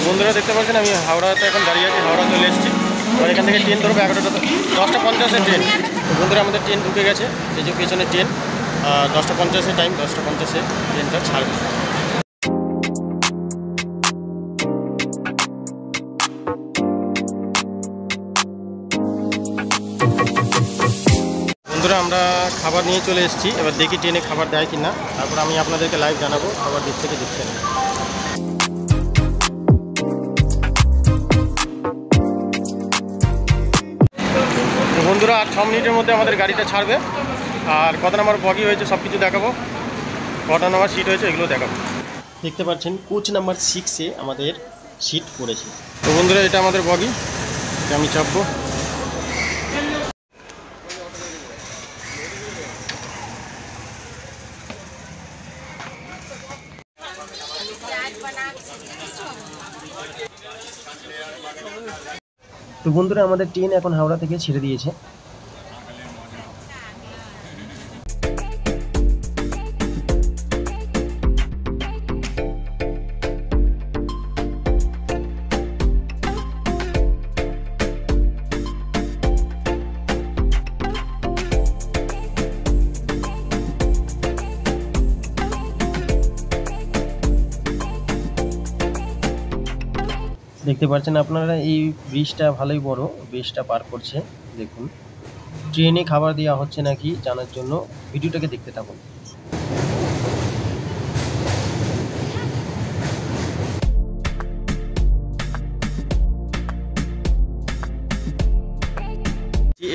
বন্ধুরা দেখতে পাচ্ছেন আমি হাওড়াতে এখন দাঁড়িয়ে আছি, হাওড়া চলে এসেছি। আর এখান থেকে ট্রেন ধরবো 10:50 ট্রেন। তো বন্ধুরা আমাদের ট্রেন ঢুকে গেছে, এই যে পেছনে ট্রেন। 10:50 টাইম, 10:50 ট্রেনটা ছাড়বে। বন্ধুরা আমরা খাবার নিয়ে চলে এসেছি, এবার দেখি ট্রেনে খাবার দেয় কি না, তারপর আমি আপনাদেরকে লাইভ জানাবো খাবার দিচ্ছে কি দিচ্ছে না। বন্ধুরা আর 6 মিনিটের মধ্যে আমাদের গাড়িটা ছাড়বে। আর কত নাম্বার বগি হয়েছে সব কিছু দেখাবো, কটা নাম্বার সিট হয়েছে এগুলো দেখাবো। দেখতে পাচ্ছেন কোচ নাম্বার 6-এ আমাদের সিট পড়েছে। তো বন্ধুরা এটা আমাদের বগি, আমি চাপবো। তো বন্ধুরা আমাদের ট্রেন এখন হাওড়া থেকে ছেড়ে দিয়েছে। দেখতে পাচ্ছেন আপনারা এই ব্রিজটা ভালোই বড়, ব্রিজটা পার করছে। দেখুন ট্রেনে খাবার দেওয়া হচ্ছে নাকি জানার জন্য ভিডিওটাকে দেখতে থাকুন।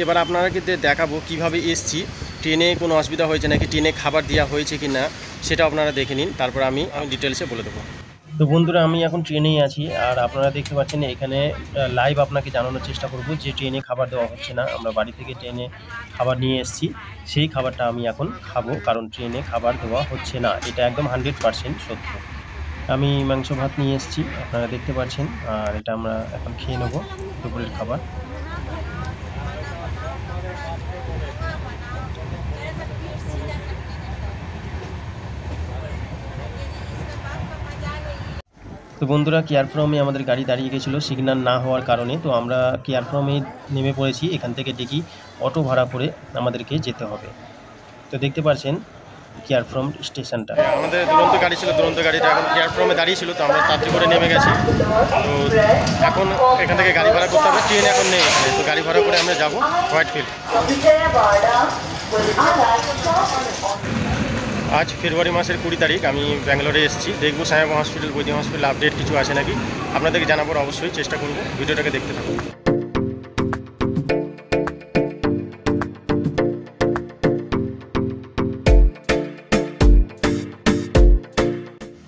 এবার আপনারাকে দেখাবো কিভাবে এসছি, ট্রেনে কোনো অসুবিধা হয়েছে নাকি, ট্রেনে খাবার দেওয়া হয়েছে কি না সেটা আপনারা দেখে নিন, তারপর আমি ডিটেলসে বলে দেবো। তো বন্ধুরা আমি এখন ট্রেনেই আছি, আর আপনারা দেখতে পাচ্ছেন এখানে লাইভ আপনাকে জানানোর চেষ্টা করব যে ট্রেনে খাবার দেওয়া হচ্ছে না। আমরা বাড়ি থেকে ট্রেনে খাবার নিয়ে এসেছি, সেই খাবারটা আমি এখন খাবো, কারণ ট্রেনে খাবার দেওয়া হচ্ছে না, এটা একদম 100% সত্য। আমি মাংস ভাত নিয়ে এসেছি, আপনারা দেখতে পাচ্ছেন, আর এটা আমরা এখন খেয়ে নেব দুপুরের খাবার। তো বন্ধুরা কেয়ার ফ্রমে আমাদের গাড়ি দাঁড়িয়ে গেছিলো সিগন্যাল না হওয়ার কারণে, তো আমরা কেয়ার ফ্রমে নেমে পড়েছি। এখান থেকে দেখি অটো ভাড়া করে আমাদেরকে যেতে হবে। তো দেখতে পাচ্ছেন কেয়ার ফ্রম স্টেশনটা, আমাদের দুরন্ত গাড়ি ছিল, দুরন্ত গাড়িটা এখন কেয়ার ফ্রমে দাঁড়িয়ে ছিল, তো আমরা তাড়াতাড়ি করে নেমে গেছি। তো এখন এখান থেকে গাড়ি ভাড়া করতে হবে, ট্রেন এখন নেই এখানে, তো গাড়ি ভাড়া করে আমরা যাবো হোয়াইটফিল্ড। আজ ফেব্রুয়ারি মাসের 20 তারিখ, আমি ব্যাঙ্গালোরে এসেছি। দেখবো সাহেব হসপিটাল, বৈদ্য হসপিটাল আপডেট কিছু আছে নাকি, আপনাদেরকে জানাবার অবশ্যই চেষ্টা করব। ভিডিওটাকে দেখতে থাকুন।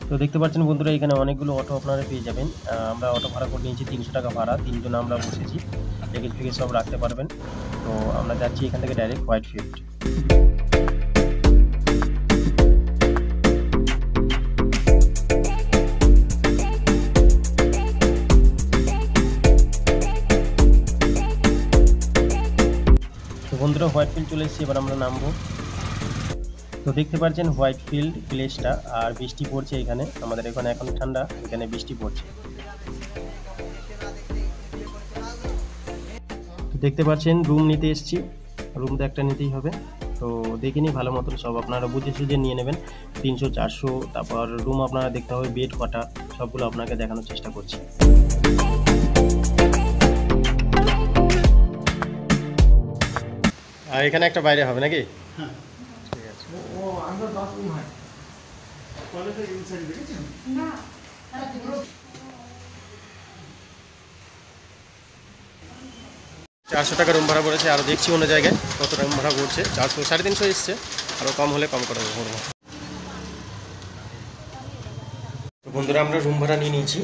তো দেখতে পাচ্ছেন বন্ধুরা এখানে অনেকগুলো অটো আপনারা পেয়ে যাবেন। আমরা অটো ভাড়া করে নিয়েছি 300 টাকা ভাড়া, 3 জন আমরা বসেছি, টিকিট ফিকিট সব রাখতে পারবেন। তো আমরা যাচ্ছি এখান থেকে ডাইরেক্ট হোয়াইটফিল্ড। বন্ধুরা হোয়াইটফিল্ড চলে এসেছি, এবার আমরা নামবো। তো দেখতে পাচ্ছেন হোয়াইটফিল্ড প্লেসটা, আর বৃষ্টি পড়ছে এখানে, আমাদের এখানে এখন ঠান্ডা, এখানে বৃষ্টি পড়ছে। দেখতে পাচ্ছেন রুম নিতে এসেছি, রুম তো একটা নিতেই হবে। তো দেখিনি ভালো মতন সব আপনারা বুঝে সুঝে নিয়ে নেবেন। 300, 400, তারপর রুম আপনারা দেখতে হবে, বেড কটা, সবগুলো আপনাকে দেখানোর চেষ্টা করছি। আর এখানে একটা বাইরে হবে নাকি? হ্যাঁ ঠিক আছে। ও আন্ডার বাথরুম হয় টয়লেটের ইনসাইড দেখেছেন না? 400 টাকা রুম ভাড়া পড়েছে, আরও দেখছি অন্য জায়গায় কত রুম ভাড়া পড়ছে। 400, 350 এসছে, আরও কম হলে কম করে দেবো। তো বন্ধুরা আমরা রুম ভাড়া নিয়ে নিয়েছি,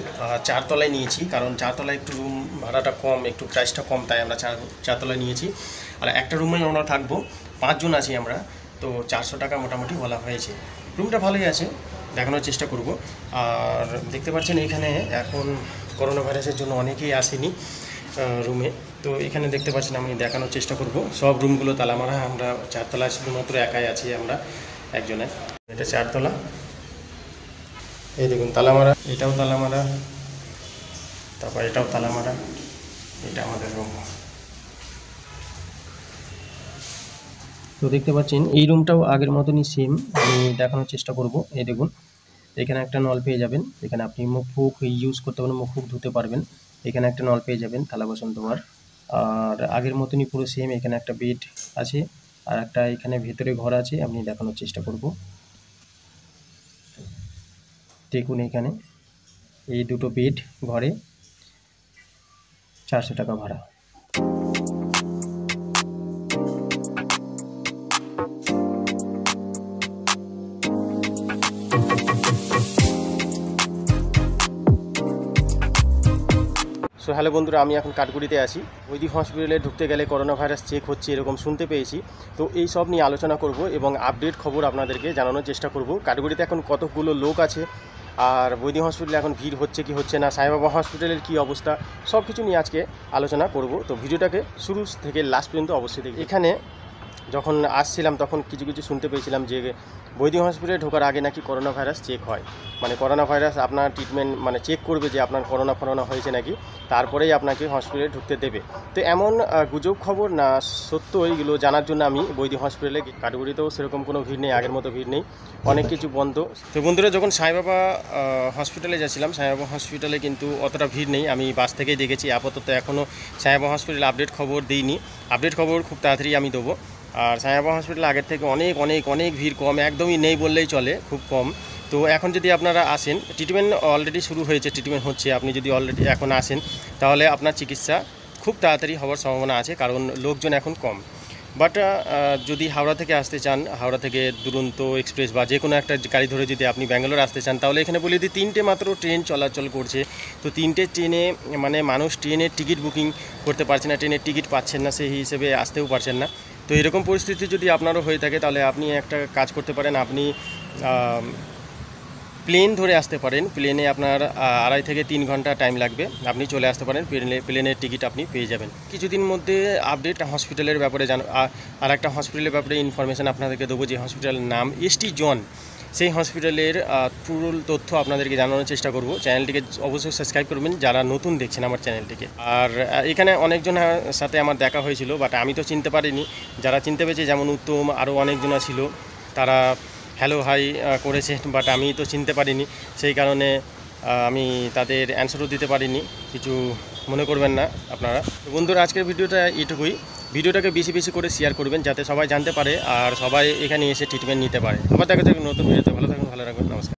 4 তলায় নিয়েছি, কারণ 4 তলায় একটু রুম ভাড়াটা কম, একটু প্রাইসটা কম, তাই আমরা 4 তলায় নিয়েছি। আর একটা রুমে আমরা থাকবো, 5 জন আছি আমরা, তো 400 টাকা মোটামুটি বলা হয়েছে। রুমটা ভালোই আছে, দেখানোর চেষ্টা করব। আর দেখতে পাচ্ছেন এখানে এখন করোনা ভাইরাসের জন্য অনেকেই আসেনি রুমে, তো এখানে দেখতে পাচ্ছেন আমি দেখানোর চেষ্টা করব। সব রুমগুলো তালা মারা, আমরা 4 তলায় শুধুমাত্র একাই আছি আমরা একজনের। এটা 4 তলা, এই দেখুন তালা মারা, এটাও তালা মারা, তারপর এটাও তালা মারা, এটা আমাদের রুম। তো দেখতে পাচ্ছেন এই রুমটাও আগের মতনই সেম, আমি দেখানোর চেষ্টা করব। এই দেখুন, এখানে একটা নল পেয়ে যাবেন, এখানে আপনি মুখ ফুক ইউজ করতে পারেন, মুখ ফুক ধুতে পারবেন। এখানে একটা নল পেয়ে যাবেন থালা বাসন ধোয়ার। আর আগের মতনই পুরো সেম, এখানে একটা বেড আছে আর একটা এখানে ভেতরে ঘর আছে, আমি দেখানোর চেষ্টা করব। দেখুন এখানে এই দুটো বেড ঘরে 400 টাকা ভাড়া। সো হ্যালো বন্ধুরা, আমি এখন কাঠগুড়িতে আছি। বৈদিক হসপিটালে ঢুকতে গেলে করোনা ভাইরাস চেক হচ্ছে এরকম শুনতে পেয়েছি। তো এই সব নিয়ে আলোচনা করব এবং আপডেট খবর আপনাদেরকে জানানোর চেষ্টা করব। কাঠগুড়িতে এখন কতগুলো লোক আছে, আর বৈদিক হসপিটালে এখন ভিড় হচ্ছে কি হচ্ছে না, সাইবাবা হসপিটালের কী অবস্থা, সব কিছু নিয়ে আজকে আলোচনা করব। তো ভিডিওটাকে শুরু থেকে লাস্ট পর্যন্ত অবশ্যই দেখি। এখানে যখন আসছিলাম তখন কিছু কিছু শুনতে পেয়েছিলাম যে বৈদিক হসপিটালে ঢোকার আগে নাকি করোনা ভাইরাস চেক হয়, মানে করোনা ভাইরাস আপনার ট্রিটমেন্ট মানে চেক করবে যে আপনার করোনা হয়েছে নাকি, তারপরেই আপনাকে হসপিটালে ঢুকতে দেবে। তো এমন গুজব খবর না সত্য, এইগুলো জানার জন্য আমি বৈদিক হসপিটালে, কাঠগুড়িতেও সেরকম কোনো ভিড় নেই, আগের মতো ভিড় নেই, অনেক কিছু বন্ধ। তো বন্ধুরা, যখন সাইবাবা হসপিটালে যাচ্ছিলাম, সাইবাবা হসপিটালে কিন্তু অতটা ভিড় নেই, আমি বাস থেকেই দেখেছি। আপাতত এখনও সাইবাবা হসপিটালে আপডেট খবর দিইনি, আপডেট খবর খুব তাড়াতাড়ি আমি দেবো। আর সাইবাবা হসপিটালে আগের থেকে অনেক অনেক অনেক ভিড় কম, একদমই নেই বললেই চলে, খুব কম। তো এখন যদি আপনারা আসেন, ট্রিটমেন্ট অলরেডি শুরু হয়েছে, ট্রিটমেন্ট হচ্ছে, আপনি যদি অলরেডি এখন আসেন তাহলে আপনার চিকিৎসা খুব তাড়াতাড়ি হওয়ার সম্ভাবনা আছে, কারণ লোকজন এখন কম। বাট যদি হাওড়া থেকে আসতে চান, হাওড়া থেকে দুরন্ত এক্সপ্রেস বা যে কোনো একটা গাড়ি ধরে যদি আপনি ব্যাঙ্গালোর আসতে চান, তাহলে এখানে বলে দিই 3টে মাত্র ট্রেন চলাচল করছে। তো 3টে ট্রেনে মানে মানুষ ট্রেনের টিকিট বুকিং করতে পারছে না, ট্রেনের টিকিট পাচ্ছেন না, সেই হিসেবে আসতেও পারছেন না। তো এরকম পরিস্থিতি যদি আপনারও হয়ে থাকে, তাহলে আপনি একটা কাজ করতে পারেন, আপনি প্লেন ধরে আসতে পারেন। প্লেনে আপনার 2.5 থেকে 3 ঘন্টা টাইম লাগবে, আপনি চলে আসতে পারেন, প্লেনের টিকিট আপনি পেয়ে যাবেন। কিছুদিন মধ্যে আপডেট হসপিটালের ব্যাপারে আর একটা হসপিটালের ব্যাপারে ইনফরমেশান আপনাদেরকে দেবো, যে হসপিটালের নাম এসটি জন। সেই হসপিটালের পুরো তথ্য আপনাদেরকে জানানোর চেষ্টা করব। চ্যানেলটিকে অবশ্যই সাবস্ক্রাইব করবেন যারা নতুন দেখছেন আমার চ্যানেলটিকে। আর এখানে অনেকজনের সাথে আমার দেখা হয়েছিল, বাট আমি তো চিনতে পারিনি। যারা চিনতে পেরেছে, যেমন উত্তম, আরও অনেকজনা ছিল, তারা হ্যালো হাই করেছে, বাট আমি তো চিনতে পারিনি, সেই কারণে আমি তাদের অ্যান্সারও দিতে পারিনি, কিছু মনে করবেন না আপনারা। বন্ধুরা, আজকের ভিডিওটা এটুকুই। ভিডিওটাকে বেশি বেশি করে শেয়ার করবেন, যাতে সবাই জানতে পারে আর সবাই এখানে এসে ট্রিটমেন্ট নিতে পারে। আবার দেখা যাক নতুন ভিডিওতে। ভালো থাকুন, ভালো রাখবেন, নমস্কার।